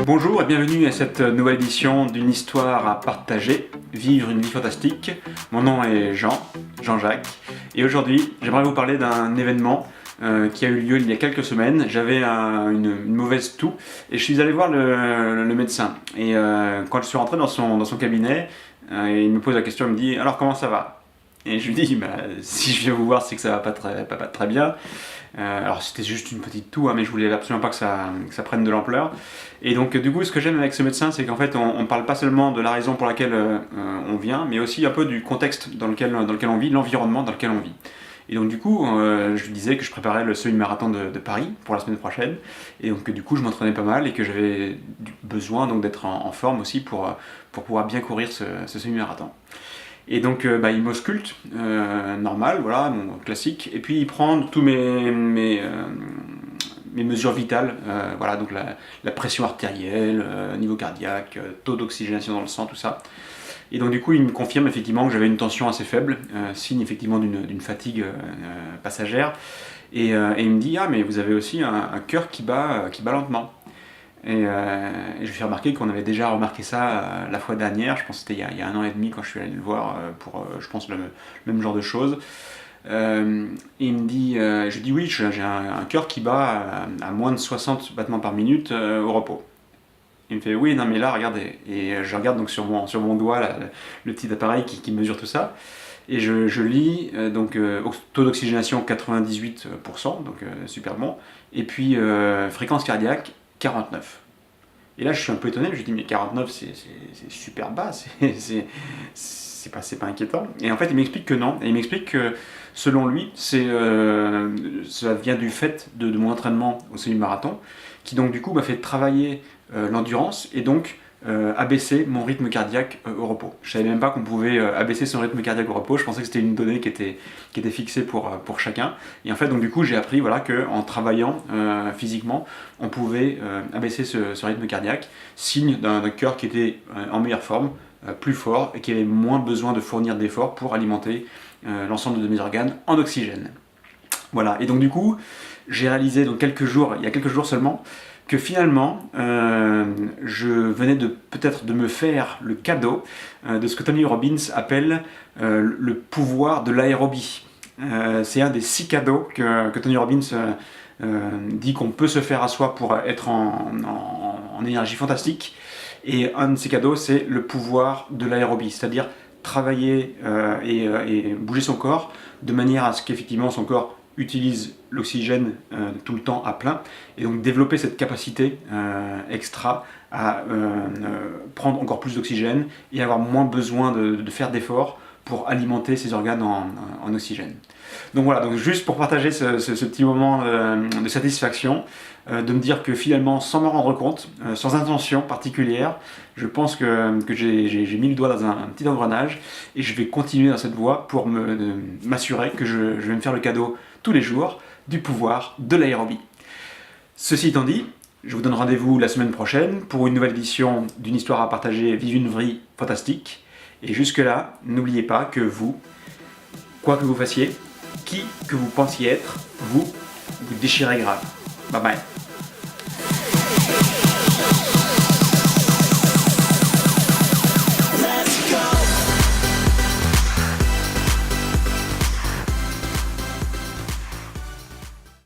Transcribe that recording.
Bonjour et bienvenue à cette nouvelle édition d'une histoire à partager, vivre une vie fantastique. Mon nom est Jean-Jacques, et aujourd'hui j'aimerais vous parler d'un événement qui a eu lieu il y a quelques semaines. J'avais une mauvaise toux et je suis allé voir le médecin. Et quand je suis rentré dans son cabinet, il me pose la question, il me dit « Alors comment ça va ?» Et je lui dis bah, « Si je viens vous voir, c'est que ça va pas très bien. » Alors c'était juste une petite toux, hein, mais je voulais absolument pas que ça prenne de l'ampleur. Et donc du coup, ce que j'aime avec ce médecin, c'est qu'en fait, on parle pas seulement de la raison pour laquelle on vient, mais aussi un peu du contexte dans lequel on vit, l'environnement dans lequel on vit. Et donc du coup, je lui disais que je préparais le semi-marathon de Paris pour la semaine prochaine, et donc du coup, je m'entraînais pas mal et que j'avais besoin donc d'être en forme aussi pour pouvoir bien courir ce semi-marathon. Et donc il m'ausculte, normal, voilà, mon classique, et puis il prend tous mes mesures vitales, voilà, donc la pression artérielle, niveau cardiaque, taux d'oxygénation dans le sang, tout ça. Et donc du coup il me confirme effectivement que j'avais une tension assez faible, signe effectivement d'une fatigue passagère, et il me dit « Ah mais vous avez aussi un cœur qui bat lentement ». Et je lui fais remarquer qu'on avait déjà remarqué ça la fois dernière, je pense que c'était il y a 1 an et demi quand je suis allé le voir pour, je pense, le même genre de choses. Et il me dit, je lui dis oui, j'ai un cœur qui bat à moins de 60 battements par minute au repos. Il me fait oui, non mais là regardez, et je regarde donc sur mon doigt là, le petit appareil qui mesure tout ça, et je lis donc taux d'oxygénation 98%, donc super bon, et puis fréquence cardiaque 49. Et là je suis un peu étonné, je me dis mais 49 c'est super bas, c'est pas inquiétant. Et en fait il m'explique que non, et il m'explique que selon lui ça vient du fait de mon entraînement au semi-marathon, qui donc du coup m'a fait travailler l'endurance et donc abaisser mon rythme cardiaque au repos. Je savais même pas qu'on pouvait abaisser son rythme cardiaque au repos, je pensais que c'était une donnée qui était fixée pour chacun. Et en fait, donc du coup, j'ai appris voilà, qu'en travaillant physiquement, on pouvait abaisser ce rythme cardiaque, signe d'un cœur qui était en meilleure forme, plus fort, et qui avait moins besoin de fournir d'efforts pour alimenter l'ensemble de mes organes en oxygène. Voilà, et donc du coup, j'ai réalisé donc il y a quelques jours seulement, que finalement, je venais peut-être de me faire le cadeau de ce que Tony Robbins appelle le pouvoir de l'aérobie. C'est un des 6 cadeaux que Tony Robbins dit qu'on peut se faire à soi pour être en énergie fantastique. Et un de ces cadeaux, c'est le pouvoir de l'aérobie, c'est-à-dire travailler et bouger son corps de manière à ce qu'effectivement son corps utilise l'oxygène tout le temps à plein, et donc développer cette capacité extra à prendre encore plus d'oxygène et avoir moins besoin de faire d'efforts pour alimenter ses organes en oxygène. Donc voilà, donc juste pour partager ce petit moment de satisfaction, de me dire que finalement, sans m'en rendre compte, sans intention particulière, je pense que j'ai mis le doigt dans un petit engrenage, et je vais continuer dans cette voie pour m'assurer que je vais me faire le cadeau tous les jours du pouvoir de l'aérobie. Ceci étant dit, je vous donne rendez-vous la semaine prochaine pour une nouvelle édition d'une histoire à partager, vive une vie fantastique. Et jusque-là, n'oubliez pas que vous, quoi que vous fassiez, qui que vous pensiez être, vous déchirez grave. Bye bye.